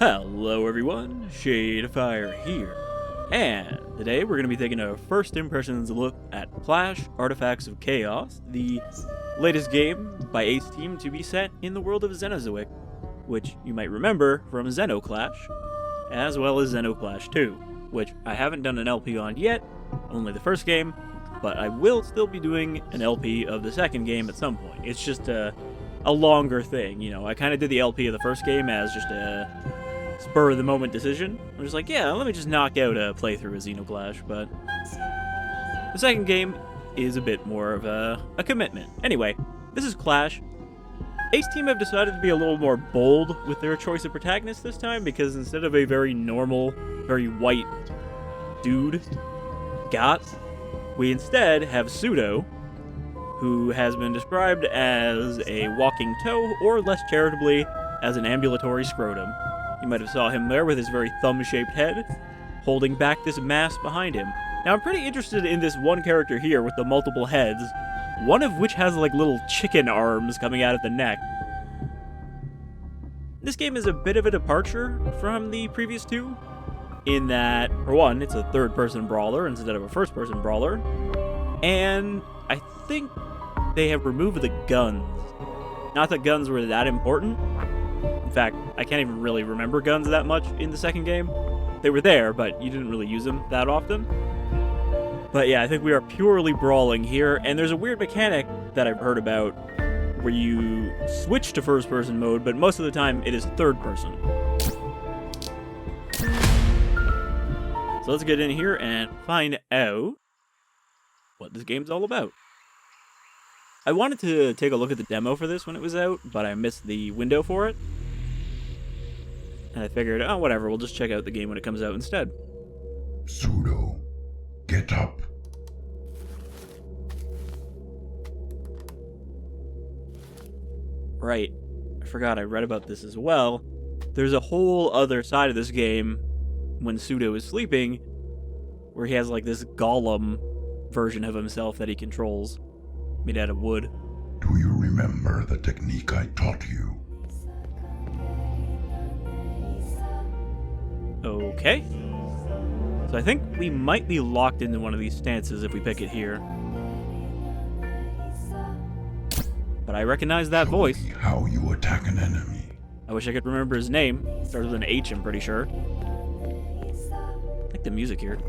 Hello everyone, Shadefyre here, and today we're going to be taking a first impressions look at Clash Artifacts of Chaos, the latest game by Ace Team to be set in the world of Zenozoik, which you might remember from Xenoclash, as well as Xenoclash 2, which I haven't done an LP on yet, only the first game, but I will still be doing an LP of the second game at some point. It's just a longer thing, you know. I kind of did the LP of the first game as just a spur-of-the-moment decision. I'm just like, yeah, let me just knock out a playthrough of Xenoclash, but the second game is a bit more of a commitment. Anyway, this is Clash. Ace Team have decided to be a little more bold with their choice of protagonist this time, because instead of a very normal, very white dude, Ghat, we instead have Psuedo, who has been described as a walking toe, or less charitably, as an ambulatory scrotum. You might have saw him there with his very thumb-shaped head, holding back this mass behind him. Now, I'm pretty interested in this one character here with the multiple heads, one of which has like little chicken arms coming out of the neck. This game is a bit of a departure from the previous two, in that, for one, it's a third-person brawler instead of a first-person brawler, and I think they have removed the guns. Not that guns were that important. In fact, I can't even really remember guns that much in the second game. They were there, but you didn't really use them that often. But yeah, I think we are purely brawling here, and there's a weird mechanic that I've heard about where you switch to first-person mode, but most of the time it is third-person. So let's get in here and find out what this game's all about. I wanted to take a look at the demo for this when it was out, but I missed the window for it. And I figured, oh, whatever, we'll just check out the game when it comes out instead. Psuedo, get up. Right. I forgot I read about this as well. There's a whole other side of this game when Psuedo is sleeping, where he has like this golem version of himself that he controls, made out of wood. Do you remember the technique I taught you? Okay. So I think we might be locked into one of these stances if we pick it here. But I recognize that voice. Show me how you attack an enemy. I wish I could remember his name. Starts with an H, I'm pretty sure. I like the music here.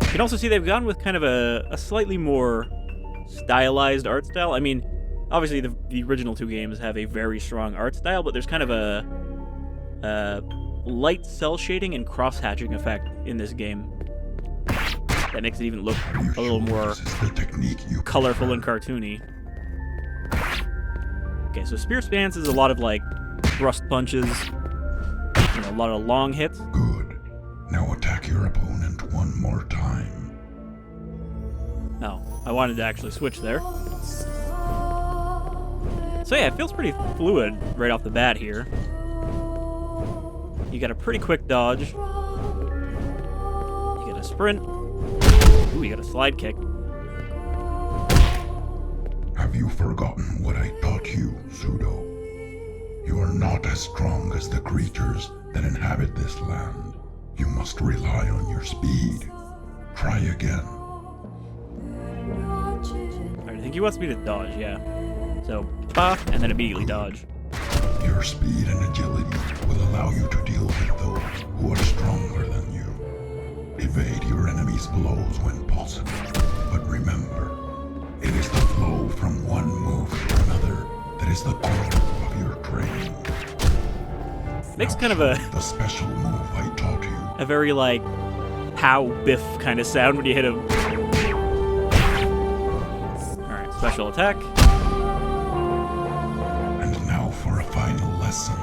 You can also see they've gone with kind of a slightly more stylized art style. I mean, obviously the original two games have a very strong art style, but there's kind of a light cell shading and cross-hatching effect in this game that makes it even look a little more colorful and cartoony. Okay, so spear stance is a lot of like thrust punches, you know, a lot of long hits. Good. Now attack your opponent one more time. Oh, I wanted to actually switch there. So yeah, it feels pretty fluid right off the bat here. You got a pretty quick dodge. You got a sprint. Ooh, you got a slide kick. Have you forgotten what I taught you, Psuedo? You are not as strong as the creatures that inhabit this land. You must rely on your speed. Try again. Alright, I think he wants me to dodge, yeah. So, bah, and then immediately dodge. Your speed and agility will allow you to deal with those who are stronger than you. Evade your enemy's blows when possible. But remember, it is the flow from one move to another that is the core of your training. Makes Now kind of the special move I taught you. a very, like, pow biff kind of sound when you hit him. Alright, special attack. And now for a final lesson.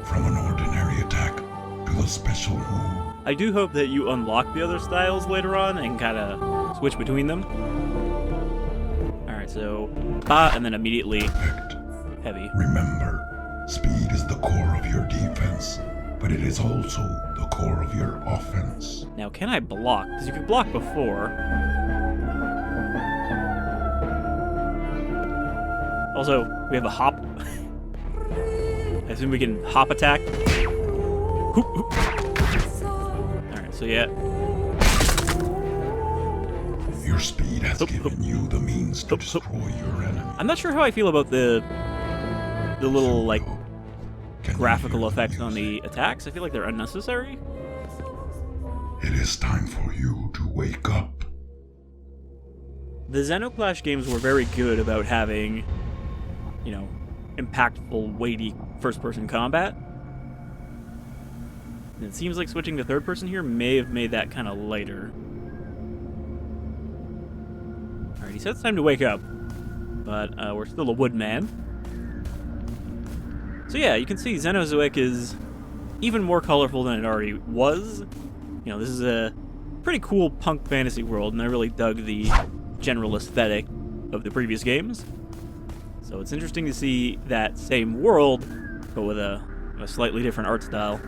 From an ordinary attack to the special move. I do hope that you unlock the other styles later on and kind of switch between them. Alright, so bah, and then immediately heavy. Remember, speed is the core of your defense, but it is also the core of your offense. Now, can I block? Because you could block before. Also, we have a hop. I assume we can hop attack. Hoop, hoop. Alright, so yeah. Your speed has given you the means to destroy your enemy. I'm not sure how I feel about the little, like, Can you graphical hear the effects on music? the attacks. I feel like they're unnecessary. It is time for you to wake up. The Xenoclash games were very good about having, you know, impactful, weighty first-person combat. And it seems like switching to third-person here may have made that kind of lighter. Alright, he said it's time to wake up. But we're still a woodman. So yeah, you can see Zenozoik is even more colorful than it already was. You know, this is a pretty cool punk fantasy world, and I really dug the general aesthetic of the previous games. So it's interesting to see that same world, but with a slightly different art style.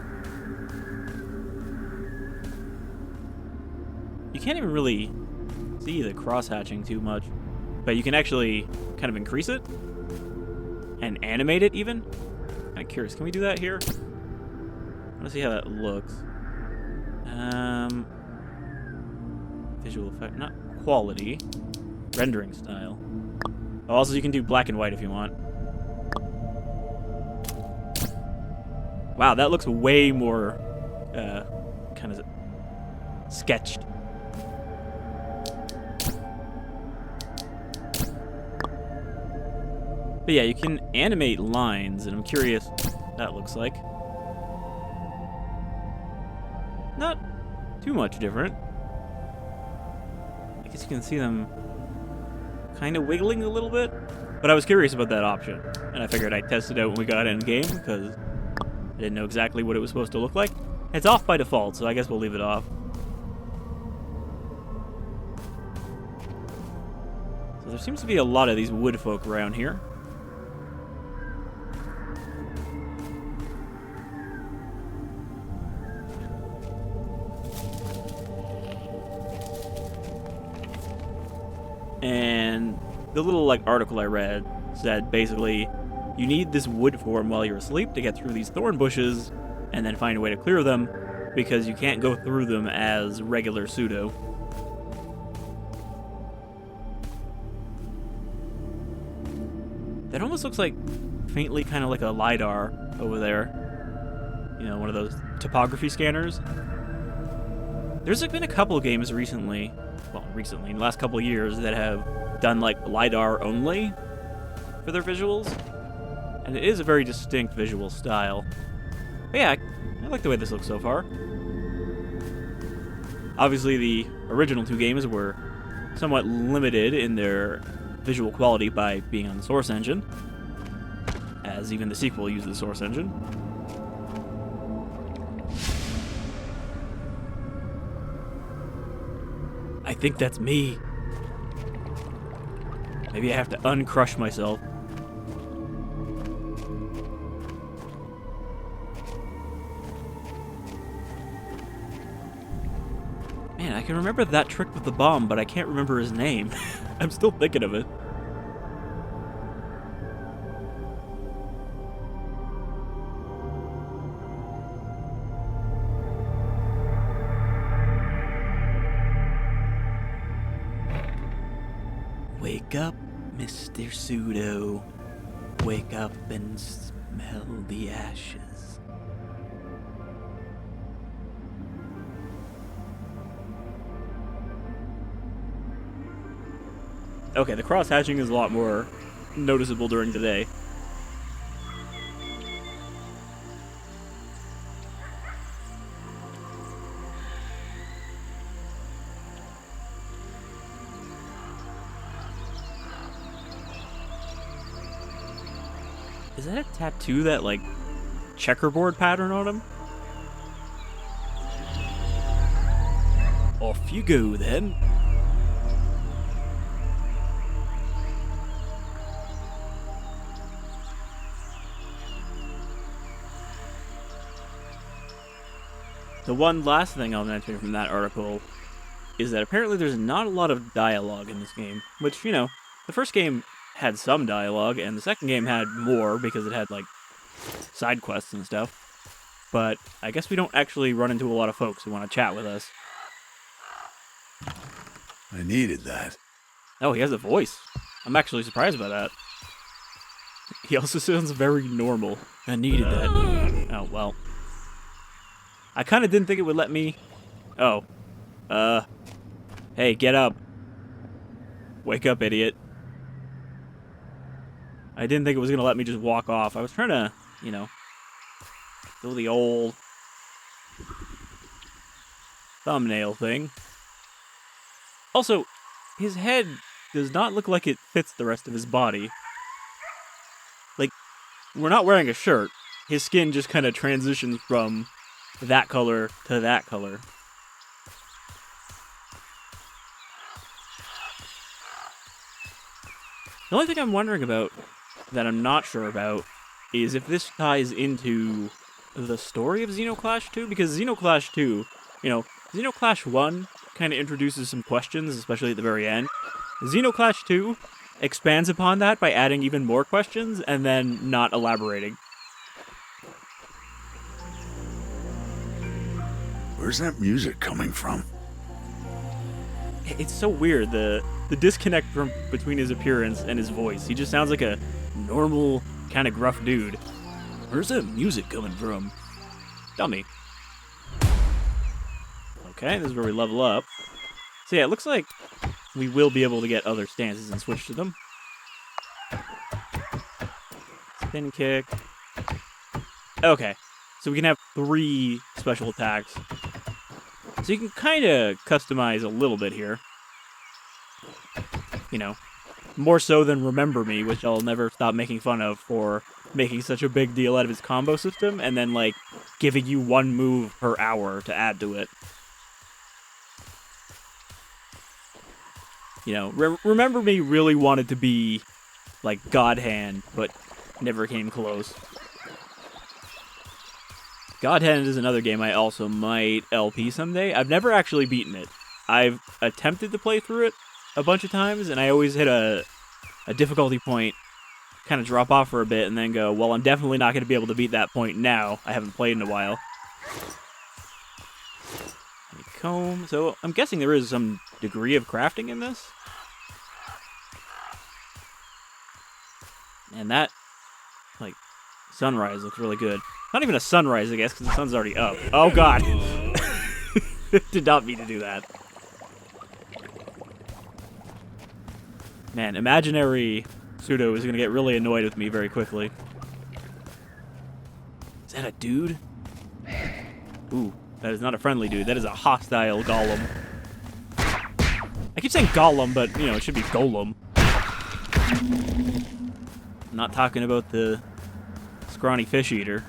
You can't even really see the cross-hatching too much, but you can actually kind of increase it and animate it even. I'm curious, can we do that here? I want to see how that looks. Visual effect, not quality. Rendering style. Oh, also, you can do black and white if you want. Wow, that looks way more kind of sketched. But yeah, you can animate lines, and I'm curious what that looks like. Not too much different. I guess you can see them kind of wiggling a little bit. But I was curious about that option, and I figured I'd test it out when we got in game, because I didn't know exactly what it was supposed to look like. It's off by default, so I guess we'll leave it off. So there seems to be a lot of these wood folk around here. And the little article I read said basically you need this wood form while you're asleep to get through these thorn bushes and then find a way to clear them because you can't go through them as regular Psuedo. That almost looks like faintly kind of like a LiDAR over there. You know, one of those topography scanners. There's been a couple of games recently, in the last couple of years, that have done LiDAR only for their visuals. And it is a very distinct visual style. But yeah, I like the way this looks so far. Obviously, the original two games were somewhat limited in their visual quality by being on the Source engine, as even the sequel used the Source engine. I think that's me. Maybe I have to uncrush myself. Man, I can remember that trick with the bomb, but I can't remember his name. I'm still thinking of it. Wake up, Mr. Psuedo. Wake up and smell the ashes. Okay, the cross-hatching is a lot more noticeable during the day. Is that a tattoo, that checkerboard pattern on him? Off you go then. The one last thing I'll mention from that article is that apparently there's not a lot of dialogue in this game, which, you know, the first game had some dialogue, and the second game had more because it had, side quests and stuff. but I guess we don't actually run into a lot of folks who want to chat with us. I needed that. Oh, he has a voice. I'm actually surprised by that. He also sounds very normal. I needed that. Oh, well. I kind of didn't think it would let me... Oh. Hey, get up. Wake up, idiot. I didn't think it was going to let me just walk off. I was trying to, you know, do the old thumbnail thing. Also, his head does not look like it fits the rest of his body. Like, we're not wearing a shirt. His skin just kind of transitions from that color to that color. The only thing I'm wondering about, that I'm not sure about, is if this ties into the story of Xenoclash 2, because Xenoclash 2, you know, Xenoclash 1 kind of introduces some questions, especially at the very end. Xenoclash 2 expands upon that by adding even more questions and then not elaborating. Where's that music coming from? It's so weird, the disconnect between his appearance and his voice. He just sounds like a normal, kind of gruff dude. Where's that music coming from? Dummy. Okay, this is where we level up. So yeah, it looks like we will be able to get other stances and switch to them. Spin kick. Okay, so we can have 3 special attacks. So you can kind of customize a little bit here. You know, more so than Remember Me, which I'll never stop making fun of for making such a big deal out of its combo system, and then, like, giving you 1 move per hour to add to it. You know, Remember Me really wanted to be, like, God Hand, but never came close. God Hand is another game I also might LP someday. I've never actually beaten it. I've attempted to play through it a bunch of times, and I always hit a difficulty point, kind of drop off for a bit, and then go, well, I'm definitely not going to be able to beat that point now. I haven't played in a while. Comb. So I'm guessing there is some degree of crafting in this. And that, like, sunrise looks really good. Not even a sunrise, I guess, because the sun's already up. Oh, God. Did not mean to do that. Man, imaginary Psuedo is going to get really annoyed with me very quickly. Is that a dude? Ooh, that is not a friendly dude. That is a hostile golem. I keep saying golem, but, you know, it should be golem. I'm not talking about the scrawny fish eater.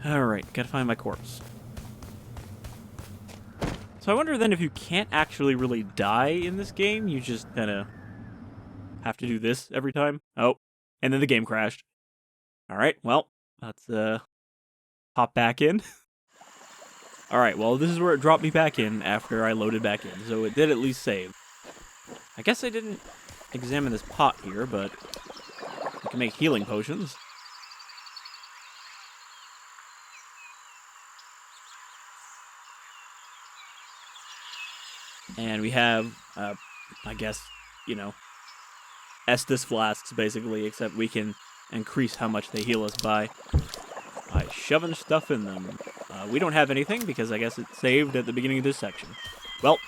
Alright, gotta find my corpse. So I wonder then if you can't actually really die in this game, you just kind of have to do this every time. Oh, and then the game crashed. Alright, well, let's hop back in. Alright, well, this is where it dropped me back in after I loaded back in, so it did at least save. I guess I didn't examine this pot here, but I can make healing potions. And we have, I guess, you know, Estus flasks, basically, except we can increase how much they heal us by shoving stuff in them. We don't have anything, because I guess it saved at the beginning of this section. Well,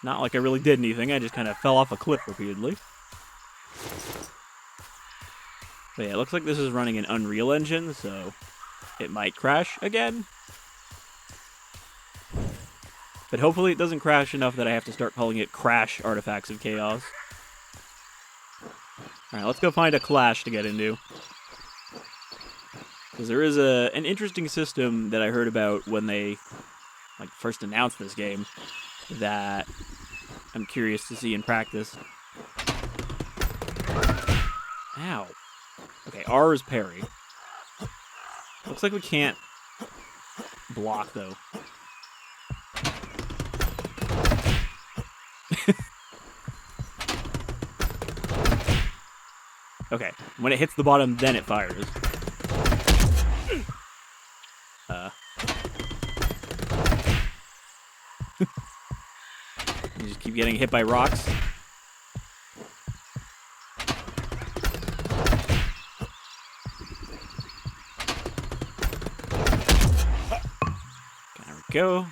not like I really did anything, I just kind of fell off a cliff repeatedly. But yeah, it looks like this is running an Unreal Engine, so it might crash again. But hopefully it doesn't crash enough that I have to start calling it Crash Artifacts of Chaos. Alright, let's go find a clash to get into. Because there is an interesting system that I heard about when they first announced this game that I'm curious to see in practice. Ow. Okay, R is parry. Looks like we can't block, though. Okay, when it hits the bottom, then it fires. You just keep getting hit by rocks. There we go.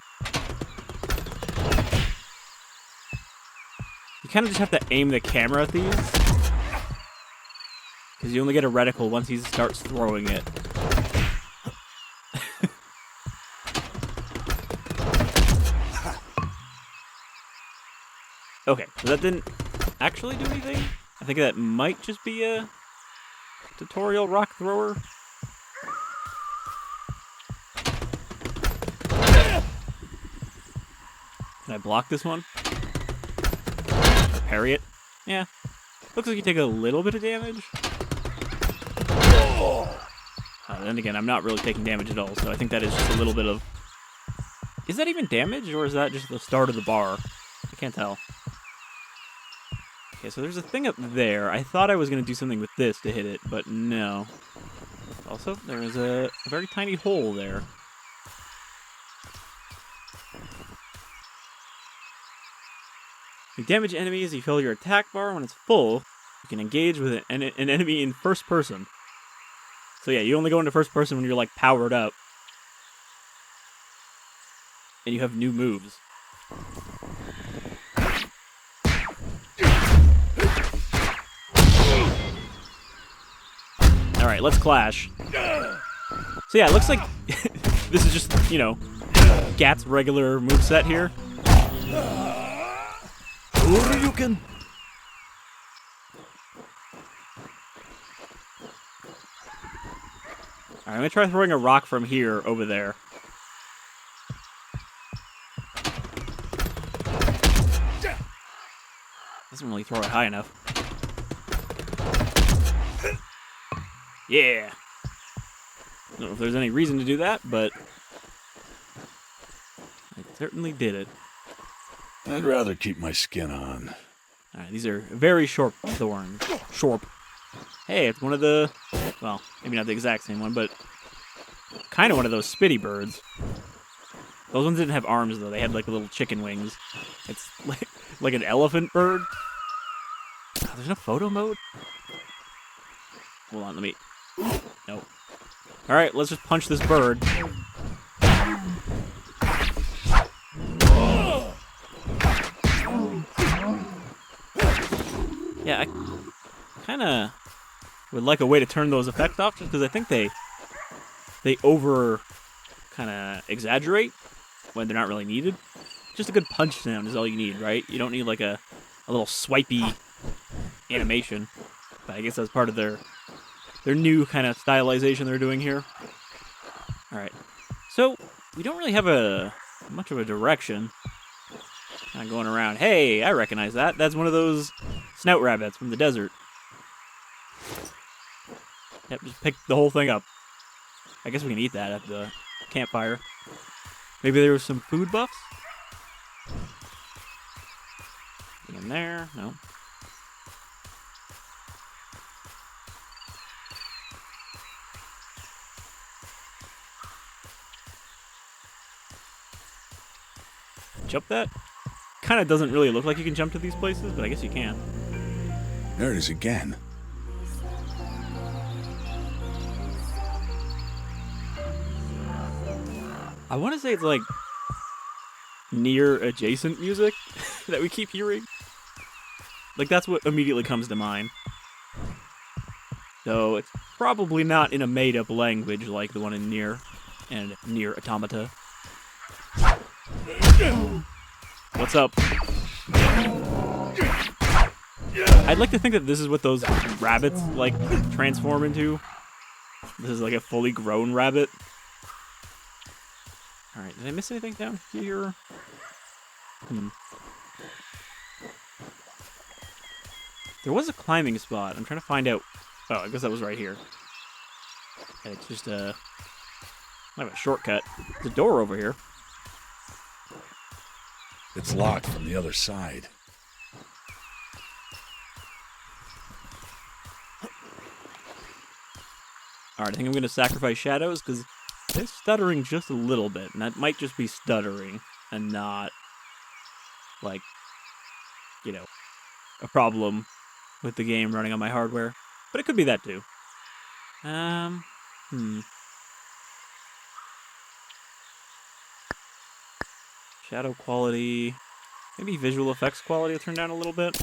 You kind of just have to aim the camera at these. Because you only get a reticle once he starts throwing it. Okay, so that didn't actually do anything. I think that might just be a tutorial rock thrower. Can I block this one? Or parry it? Yeah. Looks like you take a little bit of damage. Then again, I'm not really taking damage at all, so I think that is just a little bit of... Is that even damage, or is that just the start of the bar? I can't tell. Okay, so there's a thing up there. I thought I was going to do something with this to hit it, but no. Also, there is a very tiny hole there. You damage enemies, you fill your attack bar. When it's full, you can engage with an enemy in first person. So yeah, you only go into first person when you're like powered up. And you have new moves. Alright, let's clash. So yeah, it looks like this is just, you know, Ghat's regular moveset here. You can. Alright, I'm gonna try throwing a rock from here over there. Doesn't really throw it high enough. Yeah. I don't know if there's any reason to do that, but I certainly did it. I'd rather keep my skin on. Alright, these are very short thorns. Shorp. Hey, it's one of the... Well, maybe not the exact same one, but kind of one of those spitty birds. Those ones didn't have arms, though. They had, like, little chicken wings. It's like an elephant bird. Oh, there's no photo mode? Hold on, let me... Nope. Alright, let's just punch this bird. Yeah, I kind of would like a way to turn those effects off, just because I think they over kind of exaggerate when they're not really needed. Just a good punch sound is all you need, right? You don't need like a little swipey animation. But I guess that's part of their new kind of stylization they're doing here. Alright. So, we don't really have much of a direction. Kind of going around. Hey, I recognize that. That's one of those snout rabbits from the desert. Yep, just pick the whole thing up. I guess we can eat that at the campfire. Maybe there was some food buffs? Anything in there? No. Jump that? Kind of doesn't really look like you can jump to these places, but I guess you can. There it is again. I want to say it's like near adjacent music that we keep hearing. Like that's what immediately comes to mind. So it's probably not in a made-up language like the one in Nier and Nier Automata. What's up? I'd like to think that this is what those rabbits like transform into. This is like a fully grown rabbit. Alright, did I miss anything down here? There was a climbing spot. I'm trying to find out... Oh, I guess that was right here. Okay, it's just I have a shortcut. There's a door over here. It's locked from the other side. Alright, I think I'm going to sacrifice shadows because they're stuttering just a little bit. And that might just be stuttering and not, like, you know, a problem with the game running on my hardware. But it could be that too. Shadow quality. Maybe visual effects quality will turn down a little bit.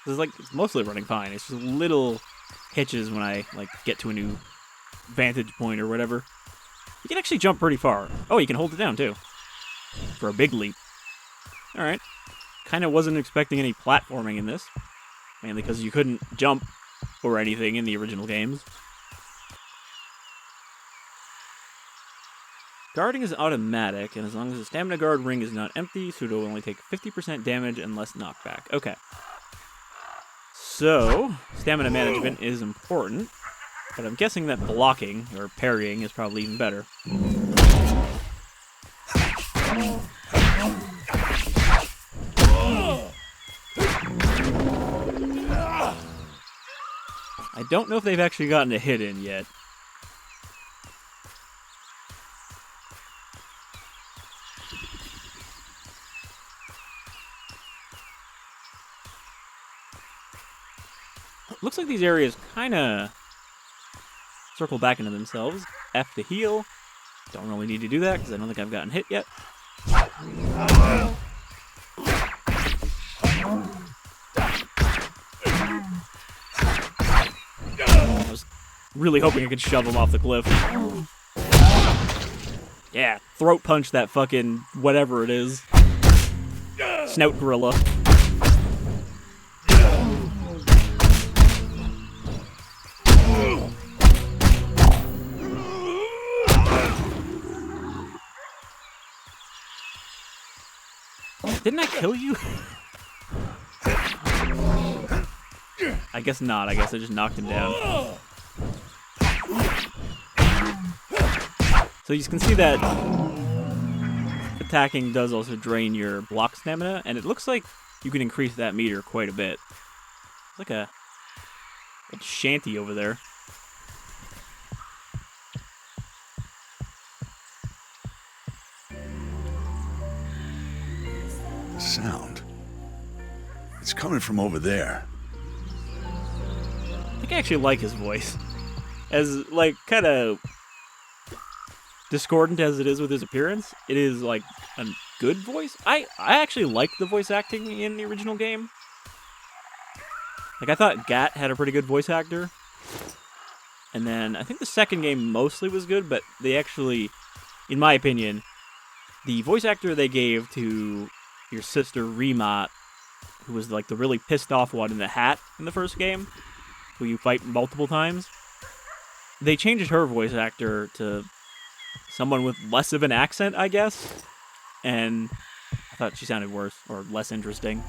It's mostly running fine. It's just little hitches when I like get to a new vantage point or whatever. You can actually jump pretty far. Oh, you can hold it down too. For a big leap. Alright. Kind of wasn't expecting any platforming in this. Mainly because you couldn't jump or anything in the original games. Guarding is automatic, and as long as the stamina guard ring is not empty, Psuedo will only take 50% damage and less knockback. Okay. So, stamina management is important, but I'm guessing that blocking, or parrying, is probably even better. I don't know if they've actually gotten a hit in yet. Looks like these areas kind of circle back into themselves. F to heal. Don't really need to do that because I don't think I've gotten hit yet. I was really hoping I could shove him off the cliff. Yeah, throat punch that fucking whatever it is. Snout gorilla. Didn't I kill you? I guess not. I guess I just knocked him down. So you can see that attacking does also drain your block stamina, and it looks like you can increase that meter quite a bit. It's like a old shanty over there. Sound. It's coming from over there. I think I actually like his voice. As, like, kind of discordant as it is with his appearance, it is, like, a good voice. I actually like the voice acting in the original game. Like, I thought Ghat had a pretty good voice actor. And then, I think the second game mostly was good, but they actually, in my opinion, the voice actor they gave to your sister Remat, who was like the really pissed off one in the hat in the first game, who you fight multiple times. They changed her voice actor to someone with less of an accent, I guess, and I thought she sounded worse or less interesting.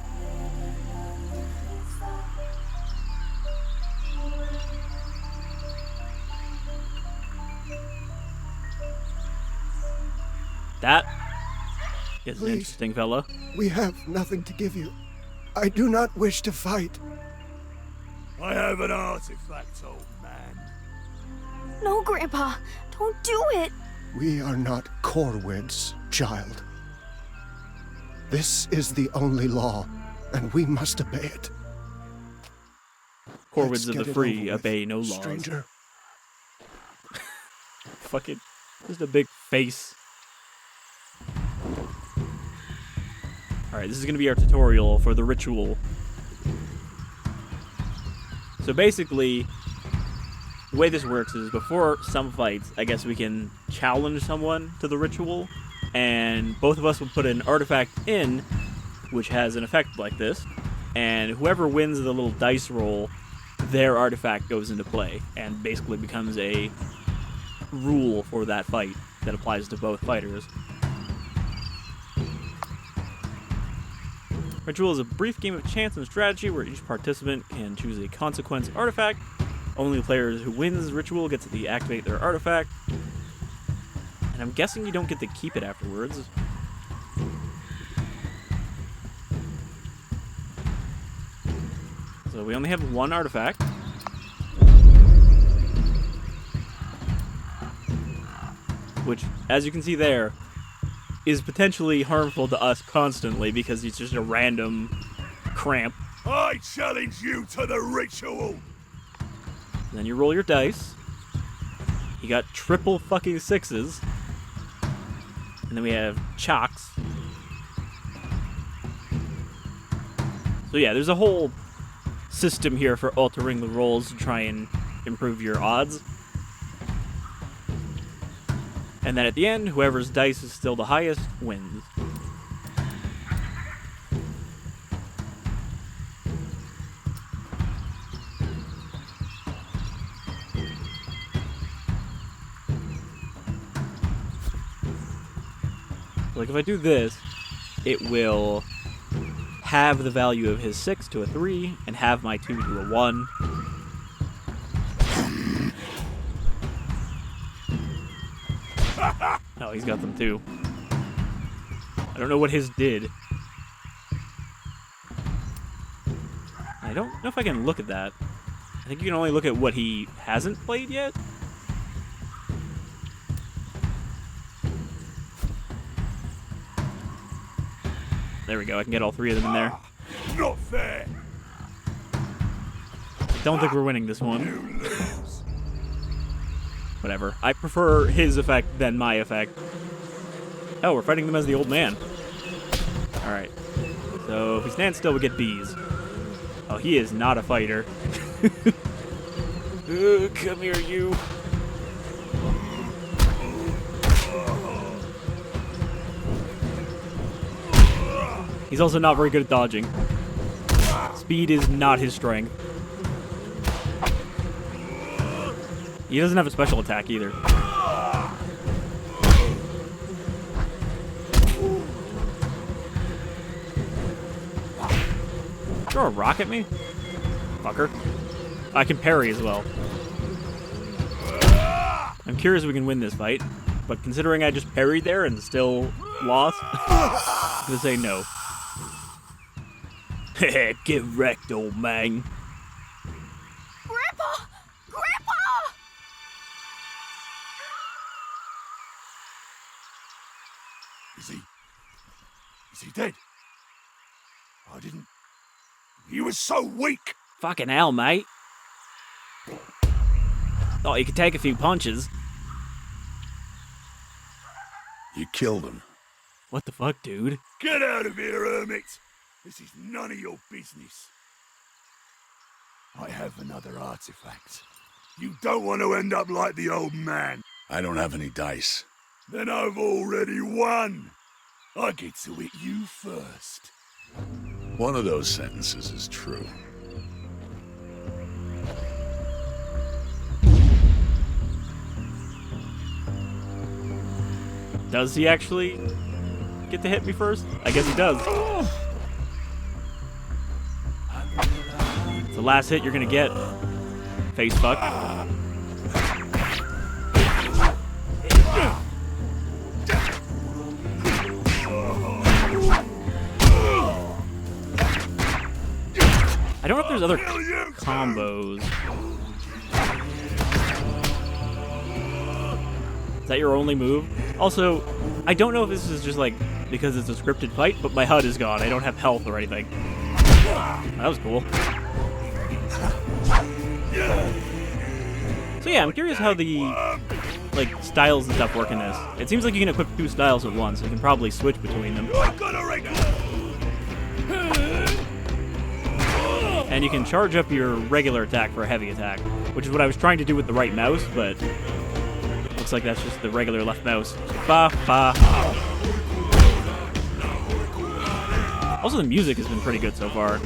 That is an interesting fella. We have nothing to give you. I do not wish to fight. I have an artifact, old man. No, Grandpa, don't do it. We are not Corwids, child. This is the only law, and we must obey it. Corwids of the free obey no laws. Stranger. Fucking, just a big face. Alright, this is going to be our tutorial for the ritual. So basically, the way this works is before some fights, I guess we can challenge someone to the ritual, and both of us will put an artifact in, which has an effect like this, and whoever wins the little dice roll, their artifact goes into play, and basically becomes a rule for that fight that applies to both fighters. Ritual is a brief game of chance and strategy where each participant can choose a consequence artifact. Only players who wins Ritual gets to deactivate their artifact. And I'm guessing you don't get to keep it afterwards. So we only have one artifact. which, as you can see there, is potentially harmful to us constantly because he's just a random cramp. I challenge you to the ritual! Then you roll your dice. You got triple fucking sixes. And then we have chocks. So yeah, there's a whole system here for altering the rolls to try and improve your odds. And then at the end, whoever's dice is still the highest wins. Like if I do this, it will halve the value of his 6 to a 3 and halve my 2 to a 1. Oh, he's got them too. I don't know what his did. I don't know if I can look at that. I think you can only look at what he hasn't played yet. There we go, I can get all 3 of them in there. Not fair! Don't think we're winning this one. Whatever. I prefer his effect than my effect. Oh, we're fighting them as the old man. Alright. So, if we stand still, we get bees. Oh, he is not a fighter. Come here, you. He's also not very good at dodging. Speed is not his strength. He doesn't have a special attack either. Throw a rock at me? Fucker. I can parry as well. I'm curious if we can win this fight, but considering I just parried there and still lost, I'm gonna say no. Get wrecked, old man. Grandpa! Grandpa! Is he dead? I didn't... He was so weak! Fucking hell, mate. Thought you could take a few punches. You killed him. What the fuck, dude? Get out of here, hermit! This is none of your business. I have another artifact. You don't want to end up like the old man. I don't have any dice. Then I've already won. I get to hit you first. One of those sentences is true. Does he actually get to hit me first? I guess he does. It's the last hit you're gonna get. Face fuck. I don't know if there's other combos. Is that your only move? Also, I don't know if this is just like because it's a scripted fight, but my HUD is gone. I don't have health or anything. That was cool. So yeah, I'm curious how the like styles and stuff work in this. It seems like you can equip 2 styles at once, so you can probably switch between them. And you can charge up your regular attack for a heavy attack, which is what I was trying to do with the right mouse, but looks like that's just the regular left mouse. Ba ba. Also, the music has been pretty good so far.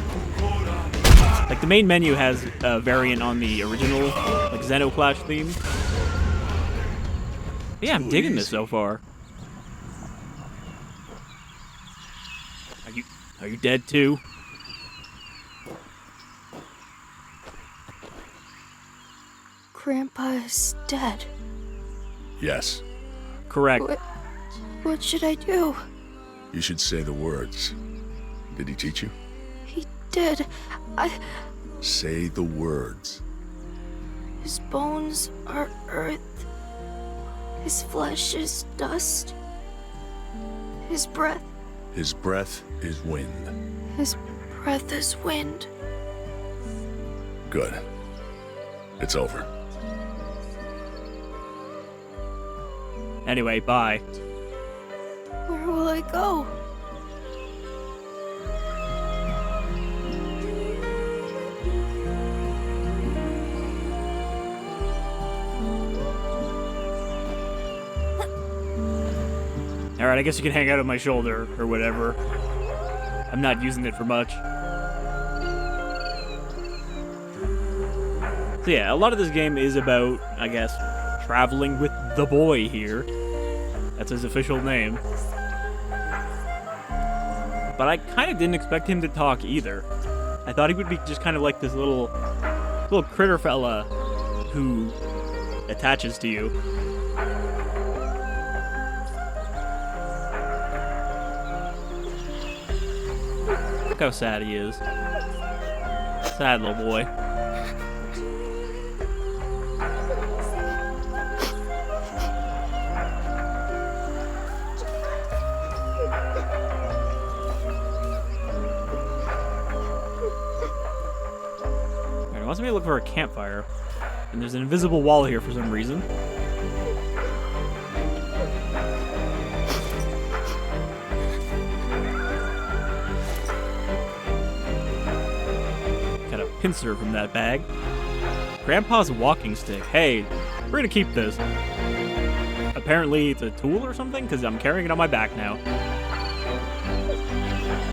Like, the main menu has a variant on the original, like, Zenozoik theme. But yeah, I'm digging this so far. Are you dead too? Grandpa is dead. Yes. Correct. What should I do? You should say the words. Did he teach you? He did. Say the words. His bones are earth. His flesh is dust. His breath. His breath is wind. His breath is wind. Good. It's over. Anyway, bye. Where will I go? Alright, I guess you can hang out on my shoulder or whatever. I'm not using it for much. So yeah, a lot of this game is about, I guess, traveling with the boy here. That's his official name. But I kind of didn't expect him to talk either. I thought he would be just kind of like this little critter fella who attaches to you. Look how sad he is. Sad little boy. Alright, it wants me to look for a campfire. And there's an invisible wall here for some reason. Pincer from that bag. Grandpa's walking stick. Hey, we're gonna keep this. Apparently it's a tool or something, because I'm carrying it on my back now.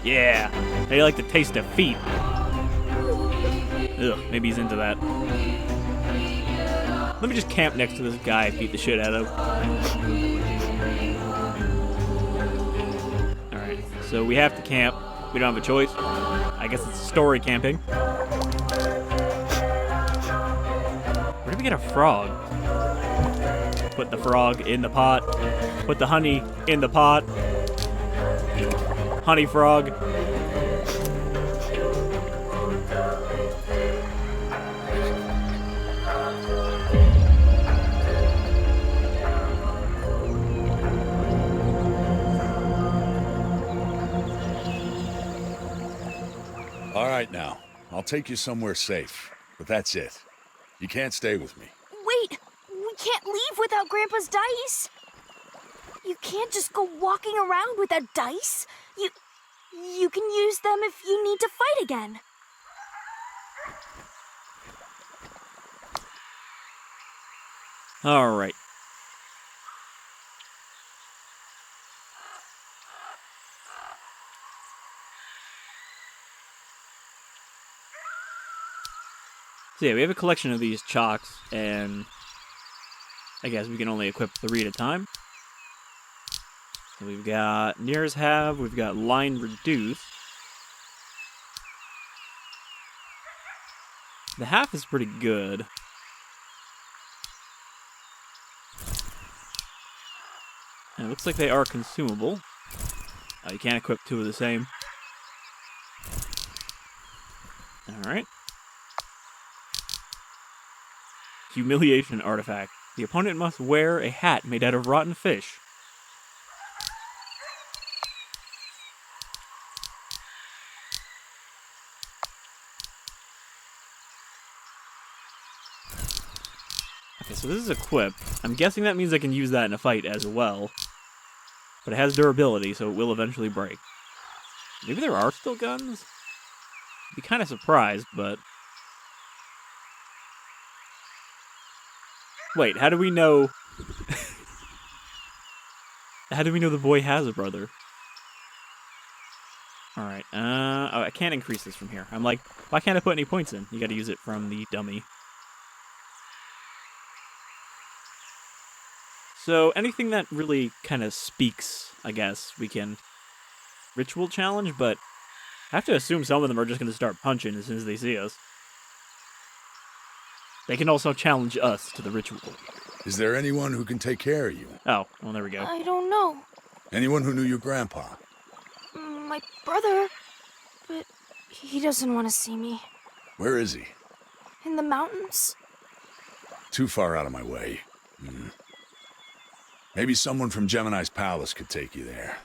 Yeah, how do you like the taste of feet? Ugh, maybe he's into that. Let me just camp next to this guy and beat the shit out of him. Alright, so we have to camp. We don't have a choice. I guess it's story camping. Where did we get a frog? Put the frog in the pot. Put the honey in the pot. Honey frog. All right now. I'll take you somewhere safe. But that's it. You can't stay with me. Wait! We can't leave without Grandpa's dice! You can't just go walking around without dice. You can use them if you need to fight again. Alright. So yeah, we have a collection of these chalks, and I guess we can only equip 3 at a time. So we've got Near's Have, we've got Line Reduce. The half is pretty good. And it looks like they are consumable. You can't equip 2 of the same. Alright. Humiliation artifact. The opponent must wear a hat made out of rotten fish. Okay, so this is equipped. I'm guessing that means I can use that in a fight as well. But it has durability, so it will eventually break. Maybe there are still guns? I'd be kind of surprised, but... Wait, how do we know... How do we know the boy has a brother? Alright, oh, I can't increase this from here. I'm like, why can't I put any points in? You gotta use it from the dummy. So, anything that really kind of speaks, I guess, we can ritual challenge, but I have to assume some of them are just gonna start punching as soon as they see us. They can also challenge us to the ritual. Is there anyone who can take care of you? Oh, well, there we go. I don't know. Anyone who knew your grandpa? My brother. But he doesn't want to see me. Where is he? In the mountains. Too far out of my way. Maybe someone from Gemini's palace could take you there.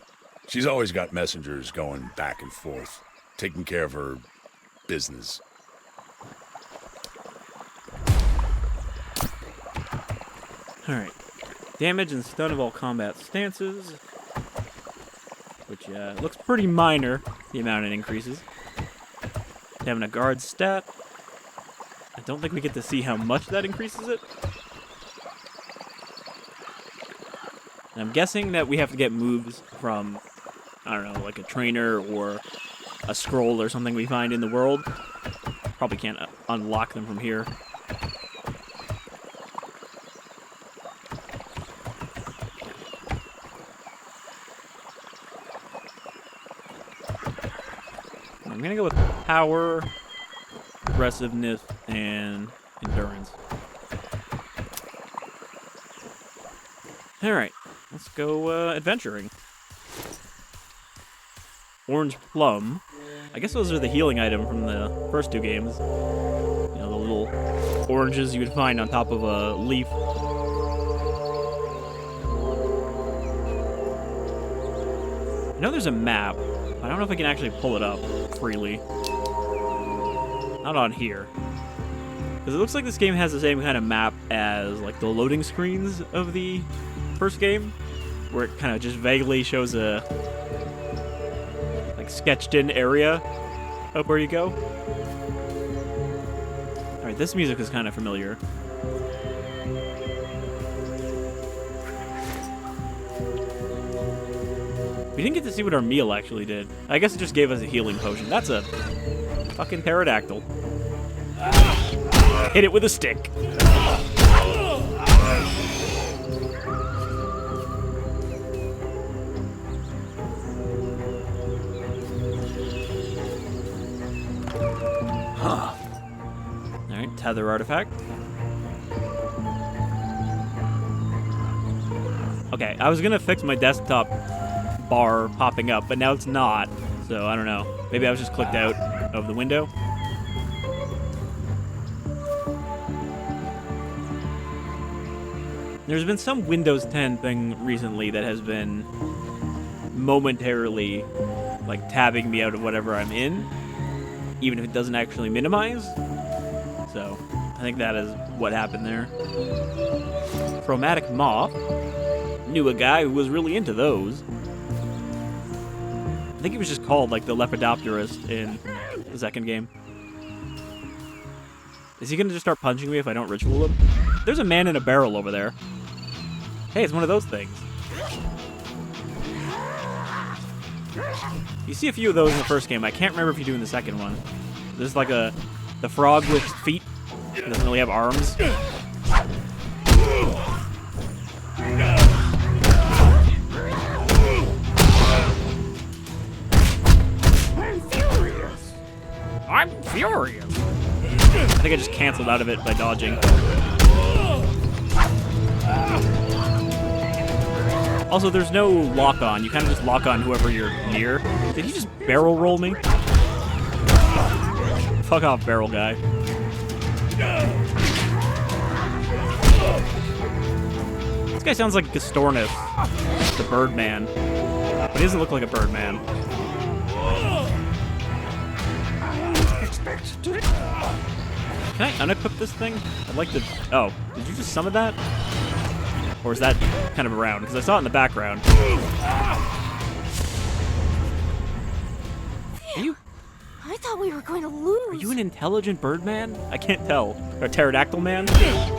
She's always got messengers going back and forth, taking care of her business. Alright. Damage and stun of all combat stances. Which looks pretty minor, the amount it increases. Having a guard stat. I don't think we get to see how much that increases it. And I'm guessing that we have to get moves from, I don't know, like a trainer or a scroll or something we find in the world. Probably can't unlock them from here. I'm gonna go with power, aggressiveness, and endurance. Alright, let's go adventuring. Orange plum. I guess those are the healing item from the first two games. You know, the little oranges you would find on top of a leaf. I know there's a map, but I don't know if I can actually pull it up freely. Not on here. Because it looks like this game has the same kind of map as like the loading screens of the first game, where it kind of just vaguely shows a like sketched in area of where you go. Alright, this music is kind of familiar. We didn't get to see what our meal actually did. I guess it just gave us a healing potion. That's a fucking pterodactyl. Hit it with a stick. Huh. Alright, tether artifact. Okay, I was gonna fix my desktop bar popping up, but now it's not, so I don't know. Maybe I was just clicked out of the window. There's been some Windows 10 thing recently that has been momentarily like tabbing me out of whatever I'm in, even if it doesn't actually minimize. So I think that is what happened there. Chromatic moth. Knew a guy who was really into those. I think he was just called like the Lepidopterist in the second game. Is he gonna just start punching me if I don't ritual him? There's a man in a barrel over there. Hey, it's one of those things. You see a few of those in the first game. I can't remember if you do in the second one. There's like the frog with feet. He doesn't really have arms. I'm furious. I think I just canceled out of it by dodging. Also, there's no lock on. You kind of just lock on whoever you're near. Did he just barrel roll me? Fuck off, barrel guy. This guy sounds like Gastornis, the Birdman. But he doesn't look like a Birdman. Can I unequip this thing? I'd like to... Oh, did you just summon that? Or is that kind of around? Because I saw it in the background. Are you... I thought we were going to lose. Are you an intelligent bird man? I can't tell. Or a pterodactyl man? Alright,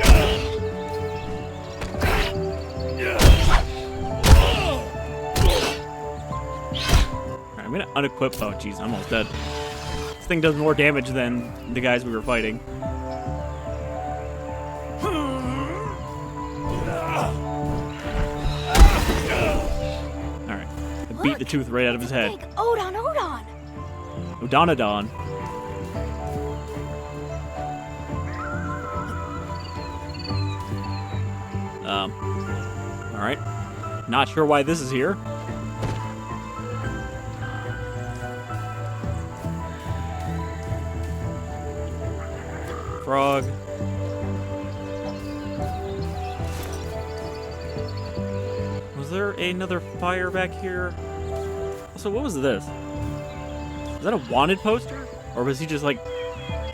I'm gonna unequip... Oh, jeez, I'm almost dead. This thing does more damage than the guys we were fighting. Alright. I beat the tooth right out of his head. Big Odon. Odonodon. Alright. Not sure why this is here. Frog. Was there another fire back here? Also, what was this? Is that a wanted poster? Or was he just, like,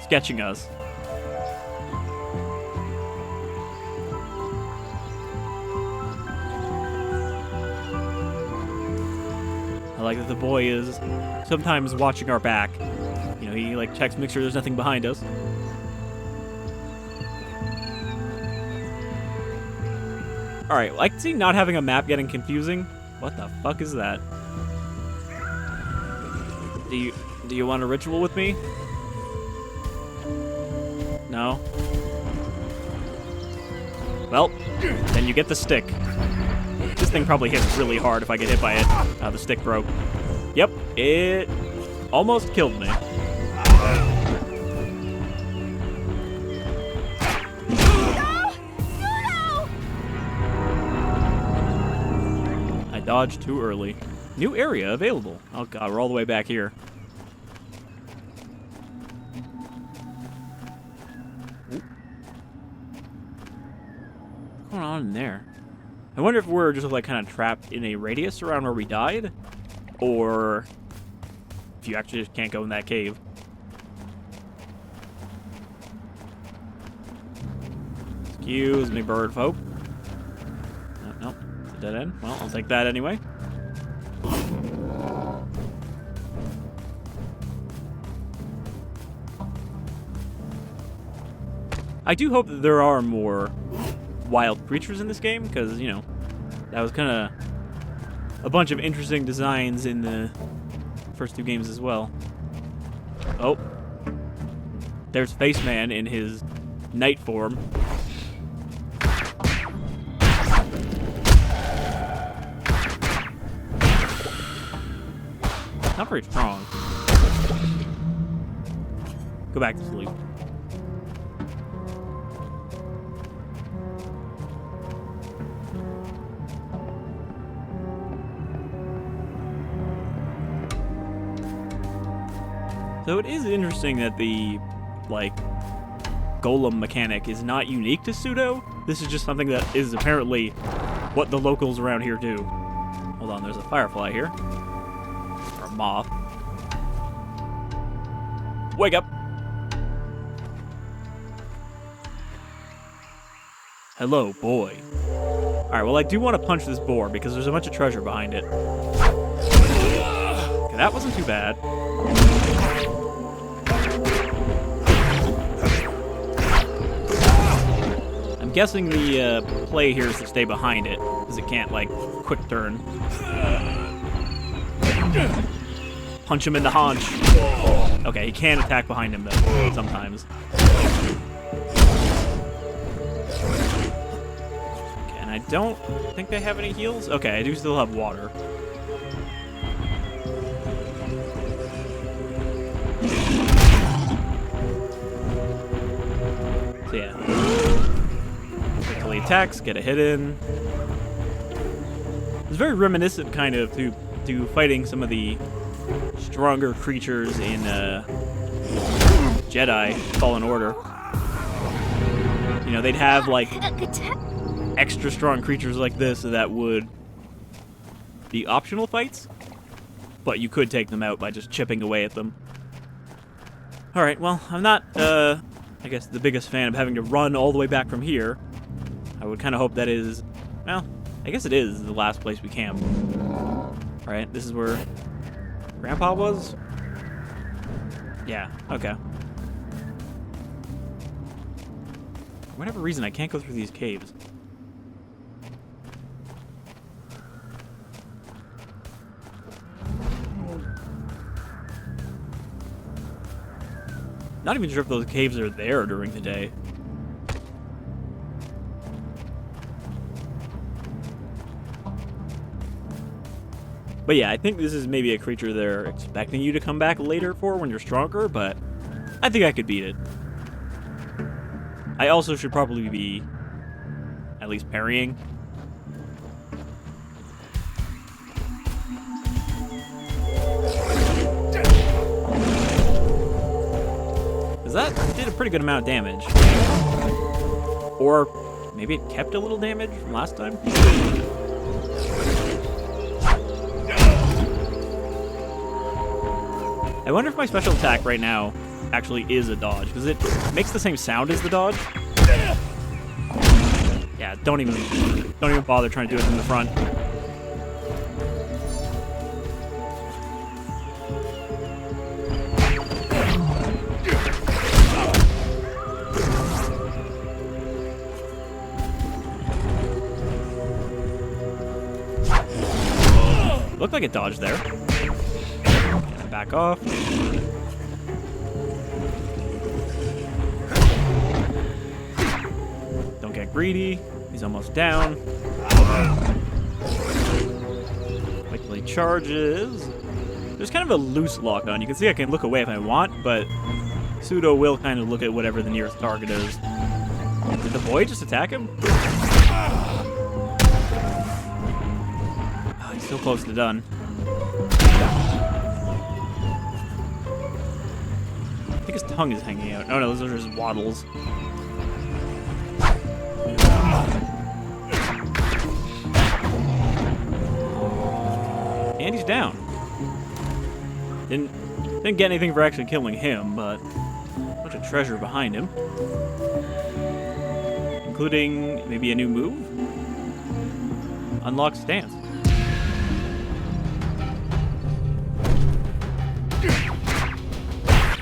sketching us? I like that the boy is sometimes watching our back. You know, he, like, checks, makes sure there's nothing behind us. Alright, well, I can see not having a map getting confusing. What the fuck is that? Do you want a ritual with me? No? Well, then you get the stick. This thing probably hits really hard if I get hit by it. The stick broke. Yep, it almost killed me. I dodged too early. New area available. Oh god, we're all the way back here. What's going on in there? I wonder if we're just like kind of trapped in a radius around where we died, or if you actually just can't go in that cave. Excuse me, bird folk. Nope, it's a dead end. Well, I'll take that anyway. I do hope that there are more wild creatures in this game, because, you know, that was kind of a bunch of interesting designs in the first two games as well. Oh. There's Faceman in his knight form. Not very strong. Go back to sleep. So it is interesting that the, like, golem mechanic is not unique to Psuedo. This is just something that is apparently what the locals around here do. Hold on, there's a firefly here. Or a moth. Wake up! Hello, boy. Alright, well, I do want to punch this boar because there's a bunch of treasure behind it. Okay, that wasn't too bad. I'm guessing the play here is to stay behind it, because it can't, like, quick turn. Punch him in the haunch. Okay, he can attack behind him, though, sometimes. Okay, and I don't think they have any heals. Okay, I do still have water. So, yeah. Quickly attacks, get a hit in. It's very reminiscent, kind of, to fighting some of the stronger creatures in Jedi Fallen Order. You know, they'd have, like, extra strong creatures like this that would be optional fights, but you could take them out by just chipping away at them. Alright, well, I'm not, I guess, the biggest fan of having to run all the way back from here. I would kind of hope that is, well, I guess it is the last place we camp. Alright, this is where Grandpa was? Yeah, okay. For whatever reason, I can't go through these caves. Not even sure if those caves are there during the day. But yeah, I think this is maybe a creature they're expecting you to come back later for when you're stronger, but I think I could beat it. I also should probably be at least parrying. Because that did a pretty good amount of damage. Or maybe it kept a little damage from last time. I wonder if my special attack right now actually is a dodge, because it makes the same sound as the dodge. Yeah, don't even bother trying to do it from the front. Looked like it dodged there. Back off. Don't get greedy. He's almost down. Quickly charges. There's kind of a loose lock on. You can see I can look away if I want, but Psuedo will kind of look at whatever the nearest target is. Did the boy just attack him? Oh, he's so close to done. I think his tongue is hanging out. Oh no, those are just waddles. And he's down. Didn't get anything for actually killing him, but a bunch of treasure behind him. Including maybe a new move? Unlock stance.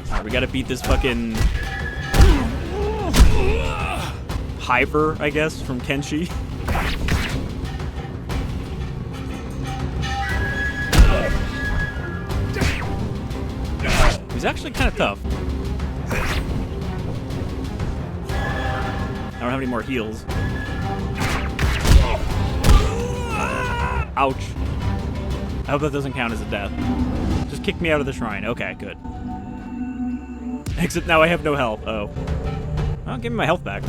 Alright, we gotta beat this fucking Hyper, I guess, from Kenshi. He's actually kind of tough. I don't have any more heals. Ouch. I hope that doesn't count as a death. Just kick me out of the shrine. Okay, good. Except now I have no health. Oh. Well, give me my health back.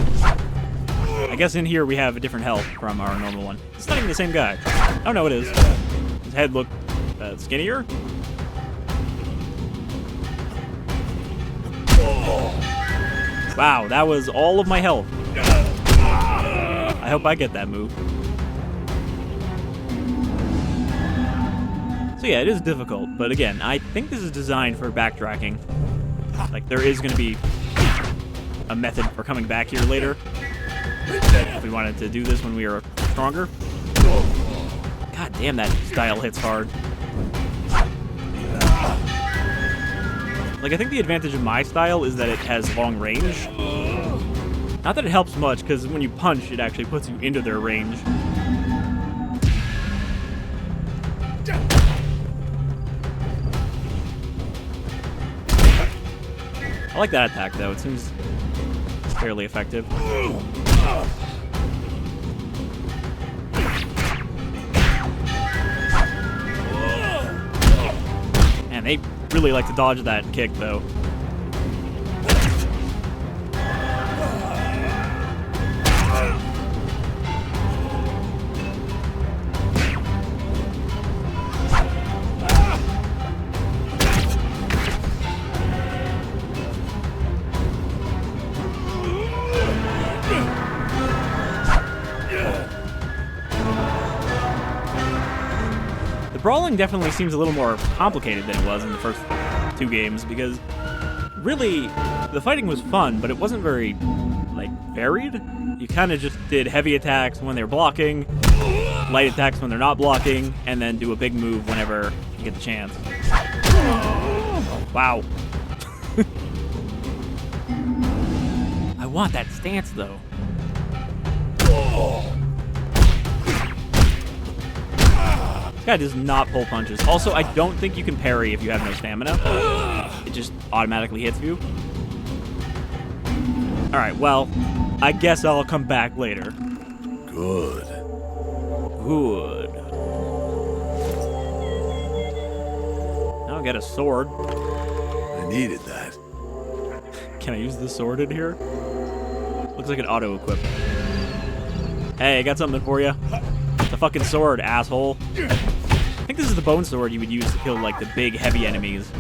I guess in here we have a different health from our normal one. It's not even the same guy. Oh no, it is. His head looked skinnier. Wow, that was all of my health. I hope I get that move. So yeah, it is difficult, but again, I think this is designed for backtracking. Like, there is going to be a method for coming back here later. If we wanted to do this when we were stronger. God damn, that style hits hard. Like, I think the advantage of my style is that it has long range. Not that it helps much, because when you punch, it actually puts you into their range. I like that attack, though. It seems fairly effective. Man, they really like to dodge that kick, though. The brawling definitely seems a little more complicated than it was in the first 2 games, because really the fighting was fun, but it wasn't very like varied. You kind of just did heavy attacks when they're blocking, light attacks when they're not blocking, and then do a big move whenever you get the chance. Wow. I want that stance though. This guy does not pull punches. Also, I don't think you can parry if you have no stamina. It just automatically hits you. Alright, well, I guess I'll come back later. Good. Good. Now I got a sword. I needed that. Can I use the sword in here? Looks like an auto-equip. Hey, I got something for you. The fucking sword, asshole. I think this is the bone sword you would use to kill, like, the big, heavy enemies.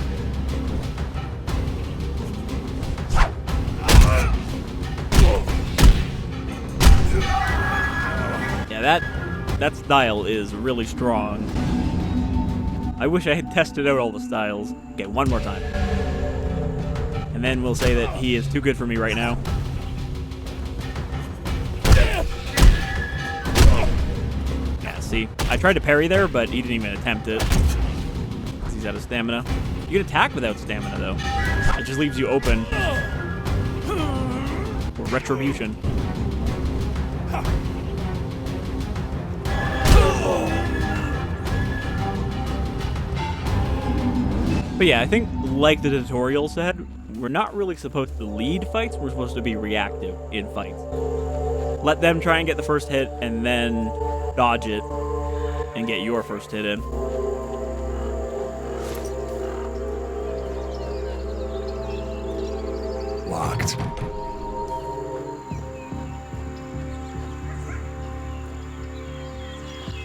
Yeah, that style is really strong. I wish I tested out all the styles. Okay, one more time. And then we'll say that he is too good for me right now. Yeah, see? I tried to parry there, but he didn't even attempt it. He's out of stamina. You can attack without stamina, though. It just leaves you open for retribution. But yeah, I think, like the tutorial said, we're not really supposed to lead fights, we're supposed to be reactive in fights. Let them try and get the first hit, and then dodge it, and get your first hit in. Locked.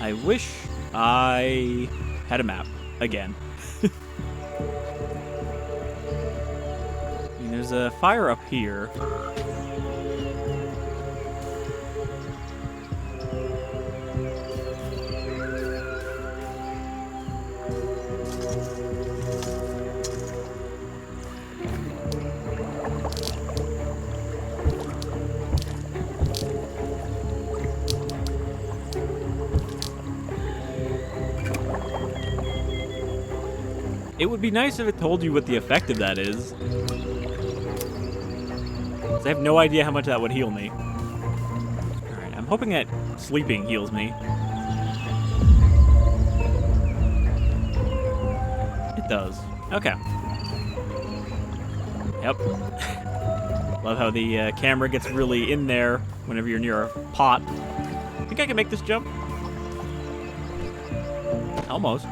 I wish I had a map, again. There's a fire up here. It would be nice if it told you what the effect of that is. I have no idea how much that would heal me. Alright, I'm hoping that sleeping heals me. It does. Okay. Yep. Love how the camera gets really in there whenever you're near a pot. Think I can make this jump? Almost.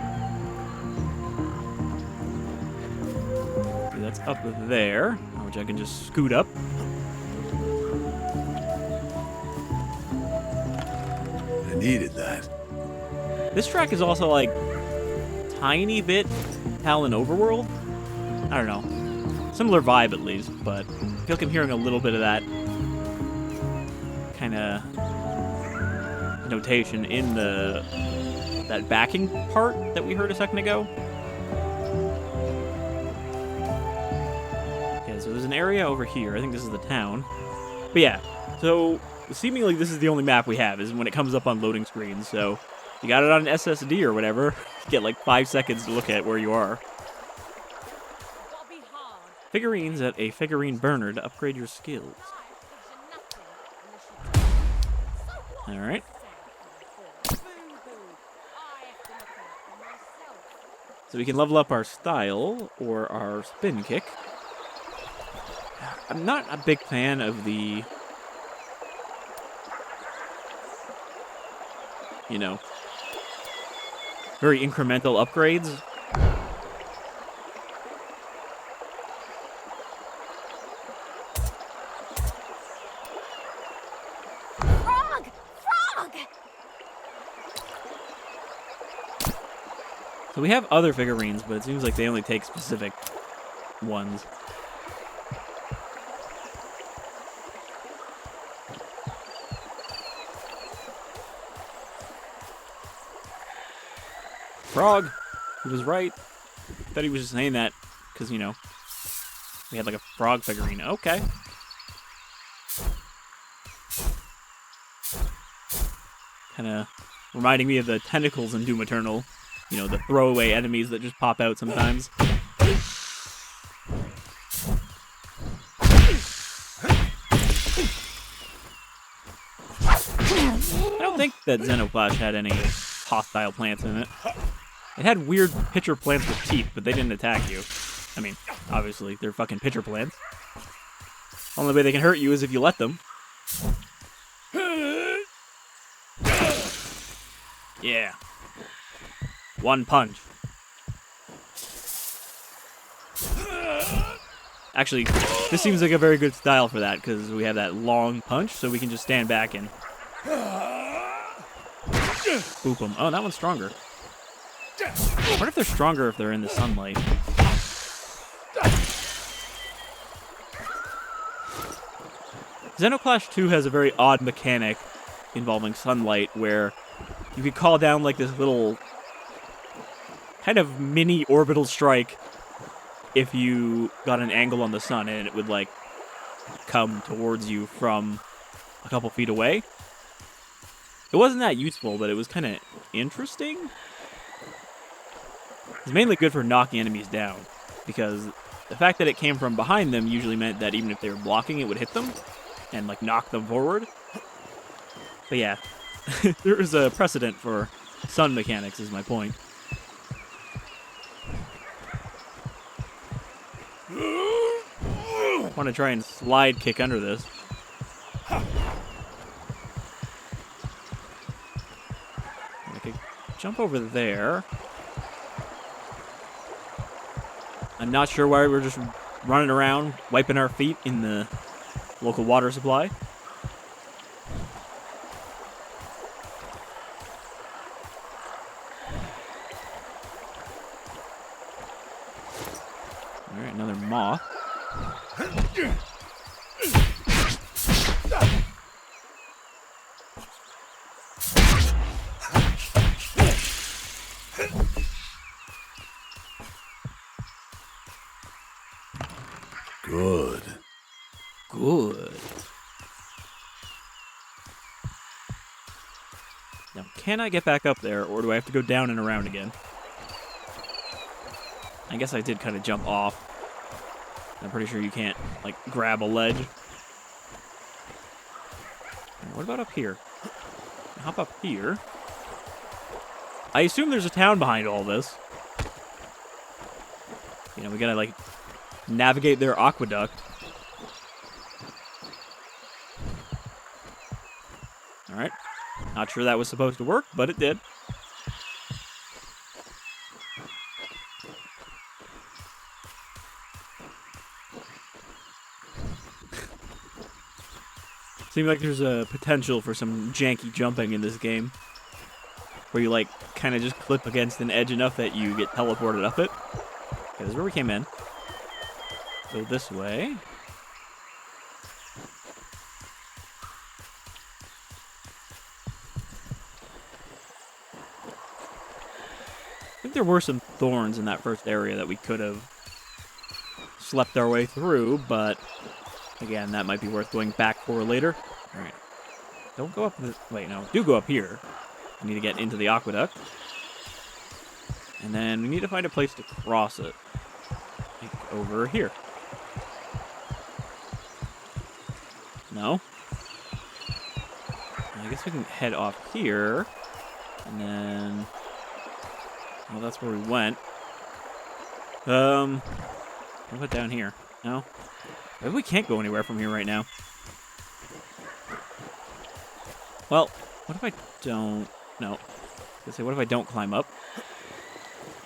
See, that's up there, which I can just scoot up. I needed that. This track is also like tiny bit Talon Overworld. I don't know. Similar vibe at least, but I feel like I'm hearing a little bit of that kind of notation in that backing part that we heard a second ago. Okay, so there's an area over here. I think this is the town. But yeah, so seemingly this is the only map we have, is when it comes up on loading screens, so you got it on an SSD or whatever, you get like 5 seconds to look at where you are. Figurines at a figurine burner to upgrade your skills. Alright. So we can level up our style, or our spin kick. I'm not a big fan of the, you know, very incremental upgrades. Frog! Frog! So we have other figurines, but it seems like they only take specific ones. Frog! He was right. I thought he was just saying that because, you know, we had like a frog figurine. Okay. Kind of reminding me of the tentacles in Doom Eternal. You know, the throwaway enemies that just pop out sometimes. I don't think that Xenoplash had any hostile plants in it. It had weird pitcher plants with teeth, but they didn't attack you. I mean, obviously, they're fucking pitcher plants. Only way they can hurt you is if you let them. Yeah. One punch. Actually, this seems like a very good style for that, because we have that long punch, so we can just stand back and boop them. Oh, that one's stronger. I wonder if they're stronger if they're in the sunlight. Xenoclash 2 has a very odd mechanic involving sunlight where you could call down like this little kind of mini orbital strike if you got an angle on the sun, and it would, like, come towards you from a couple feet away. It wasn't that useful, but it was kind of interesting. It's mainly good for knocking enemies down, because the fact that it came from behind them usually meant that even if they were blocking, it would hit them and, like, knock them forward. But yeah, there is a precedent for sun mechanics, is my point. I want to try and slide kick under this. I could jump over there. I'm not sure why we're just running around, wiping our feet in the local water supply. Alright, another moth. Good. Good. Now, can I get back up there, or do I have to go down and around again? I guess I did kind of jump off. I'm pretty sure you can't, like, grab a ledge. What about up here? Hop up here. I assume there's a town behind all this. You know, we gotta, like, navigate their aqueduct. Alright. Not sure that was supposed to work, but it did. Seems like there's a potential for some janky jumping in this game. Where you, like, kind of just clip against an edge enough that you get teleported up it. Okay, this is where we came in. Go this way. I think there were some thorns in that first area that we could have slept our way through, but again, that might be worth going back for later. Alright. Don't go up this... Wait, no. Do go up here. We need to get into the aqueduct. And then we need to find a place to cross it. Like over here. No? I guess we can head off here. And then... Well, that's where we went. What about down here? No? Maybe we can't go anywhere from here right now. Well, what if I don't... No. I was gonna say, what if I don't climb up?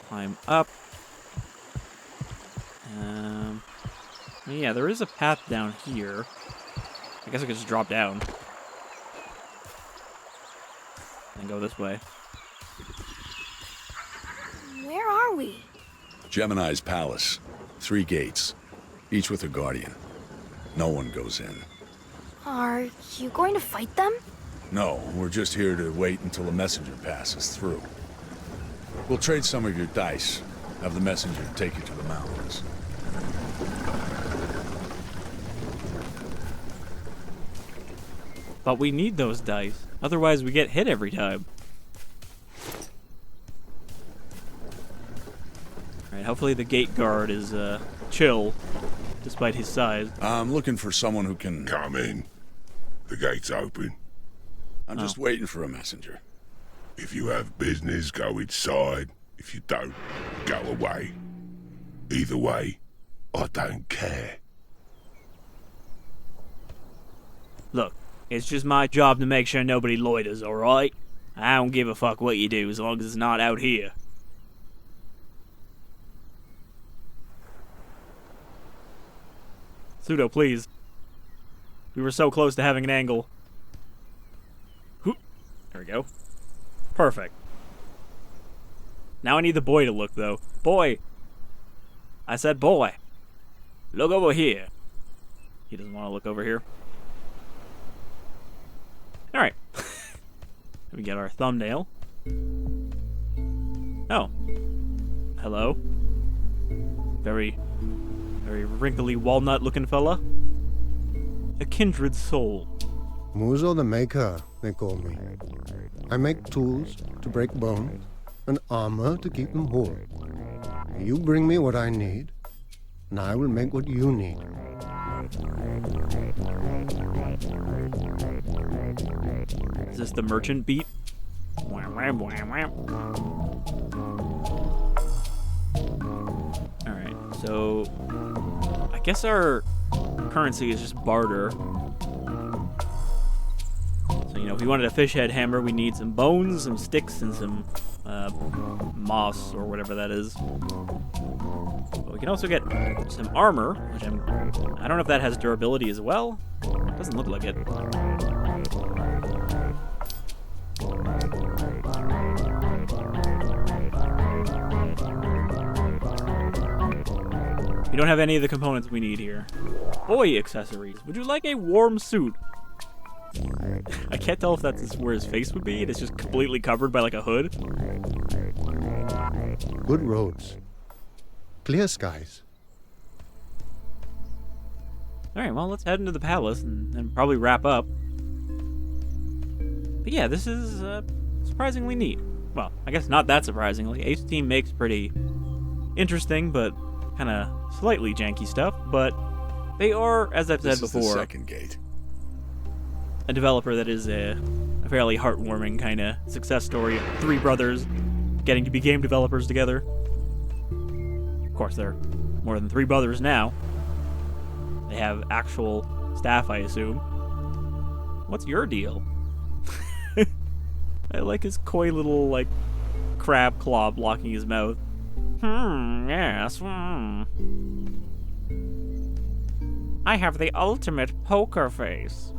Climb up. Yeah, there is a path down here. I guess I could just drop down. And go this way. Where are we? Gemini's palace. 3 gates, each with a guardian. No one goes in. Are you going to fight them? No, we're just here to wait until a messenger passes through. We'll trade some of your dice, have the messenger take you to the mountains. But we need those dice. Otherwise, we get hit every time. Alright, hopefully the gate guard is chill, despite his size. I'm looking for someone who can... Come in. The gate's open. I'm just waiting for a messenger. If you have business, go inside. If you don't, go away. Either way, I don't care. Look, it's just my job to make sure nobody loiters, alright? I don't give a fuck what you do as long as it's not out here. Psuedo, please. We were so close to having an angle. There we go. Perfect. Now I need the boy to look, though. Boy! I said boy. Look over here. He doesn't want to look over here. Alright. We get our thumbnail. Oh. hello. Very wrinkly walnut-looking fella. A kindred soul. Muzo the Maker, they call me. I make tools to break bones and armor to keep them whole. You bring me what I need, and I will make what you need. Is this the merchant beat? Wham, wham, wham, wham. Alright, so I guess our currency is just barter. So, you know, if we wanted a fish head hammer, we need some bones, some sticks, and some moss or whatever that is. But we can also get some armor, which I don't know if that has durability as well. Doesn't look like it. We don't have any of the components we need here. Boy accessories. Would you like a warm suit? I can't tell if that's where his face would be. It's just completely covered by like a hood. Good roads. Clear skies. Alright, well, let's head into the palace and probably wrap up. But yeah, this is surprisingly neat. Well, I guess not that surprisingly. Ace Team makes pretty interesting, but kind of slightly janky stuff. But they are, as I've said before, This is the second gate. a developer that is a fairly heartwarming kind of success story of three brothers getting to be game developers together. Of course, they're more than three brothers now. They have actual staff, I assume. What's your deal? I like his coy little, like, crab claw blocking his mouth. Yes. I have the ultimate poker face.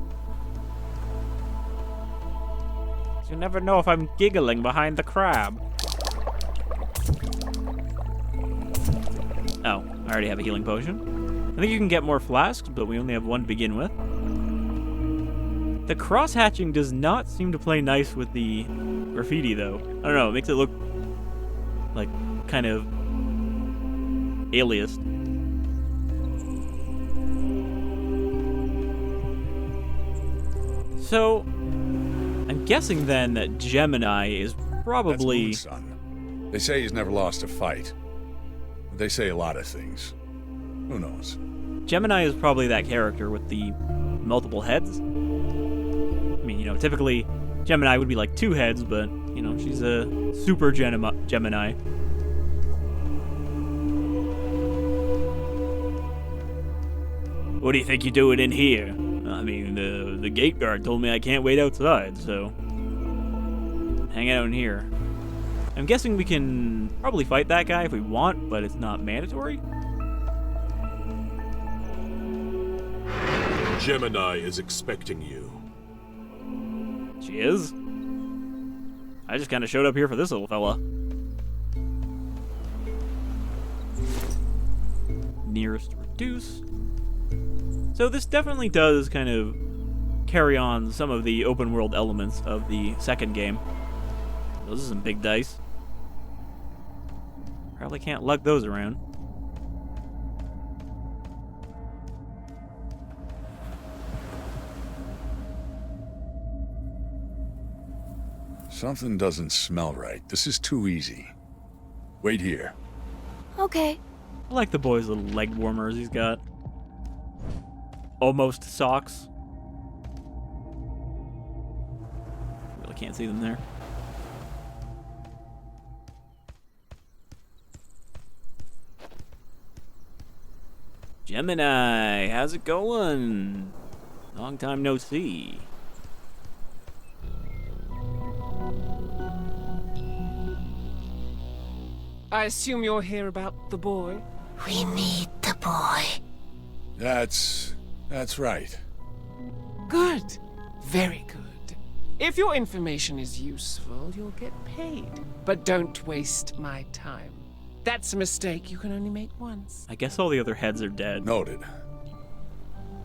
You never know if I'm giggling behind the crab. Oh, I already have a healing potion. I think you can get more flasks, but we only have one to begin with. The cross-hatching does not seem to play nice with the graffiti, though. I don't know, it makes it look like kind of aliased. So, I'm guessing then that Gemini is probably... That's Moon's son. They say he's never lost a fight. They say a lot of things. Who knows? Gemini is probably that character with the multiple heads. I mean, you know, typically Gemini would be like two heads, but, you know, she's a super Gemini. What do you think you're doing in here? I mean, the gate guard told me I can't wait outside, so hang out in here. I'm guessing we can probably fight that guy if we want, but it's not mandatory. Gemini is expecting you. She is? I just kind of showed up here for this little fella. Nearest reduce. So this definitely does kind of carry on some of the open world elements of the second game. Those are some big dice. Probably can't lug those around. Something doesn't smell right. This is too easy. Wait here. Okay. I like the boy's little leg warmers he's got. Almost socks. Really can't see them there. Gemini, how's it going? Long time no see. I assume you're here about the boy? We need the boy. That's right. Good. Very good. If your information is useful, you'll get paid. But don't waste my time. That's a mistake you can only make once. I guess all the other heads are dead. Noted.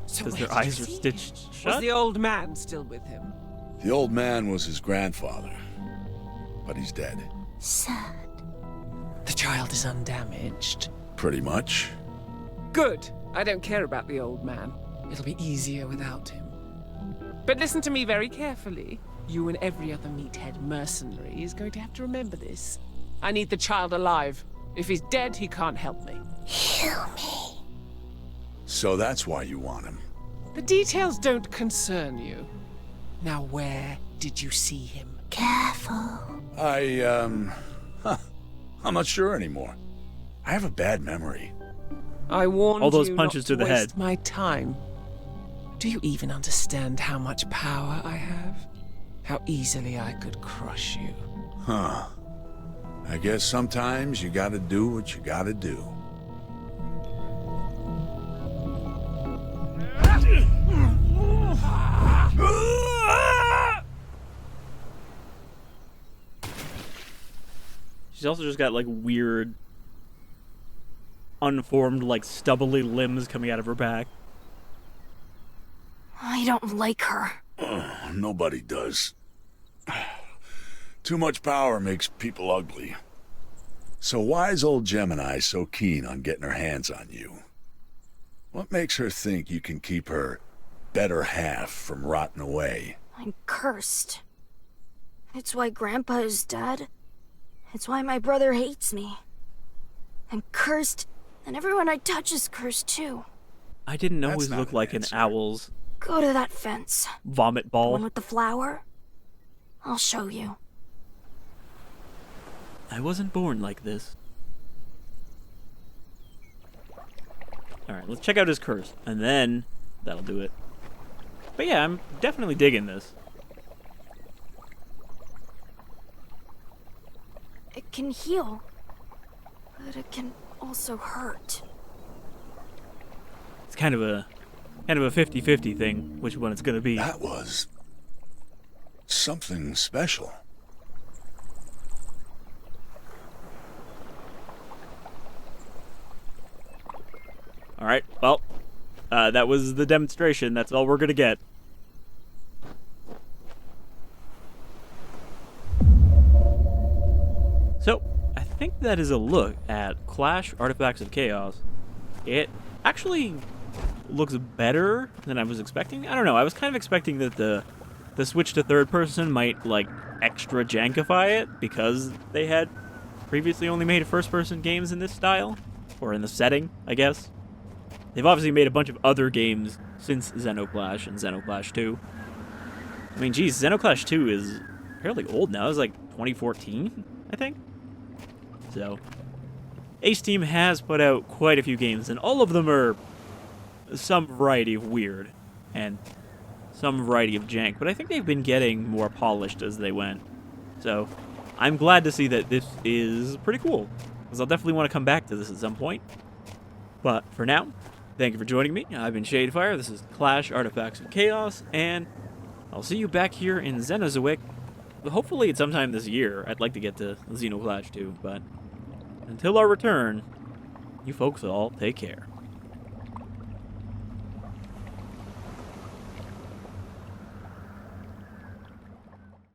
So Because where their did you eyes are see stitched him? shut? Was the old man still with him? The old man was his grandfather, but he's dead. Sad. The child is undamaged. Pretty much. Good. I don't care about the old man. It'll be easier without him. But listen to me very carefully. You and every other meathead mercenary is going to have to remember this. I need the child alive. If he's dead, he can't help me. Heal me. So that's why you want him. The details don't concern you. Now, where did you see him? Careful. I'm not sure anymore. I have a bad memory. I warned All those you punches not to the waste head. my time. Do you even understand how much power I have? How easily I could crush you? Huh. I guess sometimes you gotta do what you gotta do. She's also just got like weird, unformed, like stubbly limbs coming out of her back. I don't like her. Nobody does. Too much power makes people ugly. So why is old Gemini so keen on getting her hands on you? What makes her think you can keep her better half from rotting away? I'm cursed. It's why Grandpa is dead. It's why my brother hates me. I'm cursed, and everyone I touch is cursed too. I didn't That's always not look an like answer. an owl's Go to that fence. vomit The ball. one with the flower. I'll show you. I wasn't born like this. Alright, let's check out his curse, and then that'll do it. But yeah, I'm definitely digging this. It can heal, but it can also hurt. It's kind of a 50-50 thing, which one it's gonna be. That was something special. Alright, well, that was the demonstration. That's all we're gonna get. So, I think that is a look at Clash Artifacts of Chaos. It actually looks better than I was expecting. I don't know, I was kind of expecting that the switch to third person might, like, extra jankify it, because they had previously only made first person games in this style, or in the setting, I guess. They've obviously made a bunch of other games since Xenoclash and Xenoclash 2. I mean, geez, Xenoclash 2 is fairly old now. It was like 2014, I think. So, Ace Team has put out quite a few games, and all of them are some variety of weird and some variety of jank, but I think they've been getting more polished as they went. So, I'm glad to see that this is pretty cool, because I'll definitely want to come back to this at some point. But for now, thank you for joining me. I've been Shadefyre. This is Clash Artifacts of Chaos, and I'll see you back here in Zenozoik. Hopefully it's sometime this year. I'd like to get to Xenoclash too, but until our return, you folks all take care.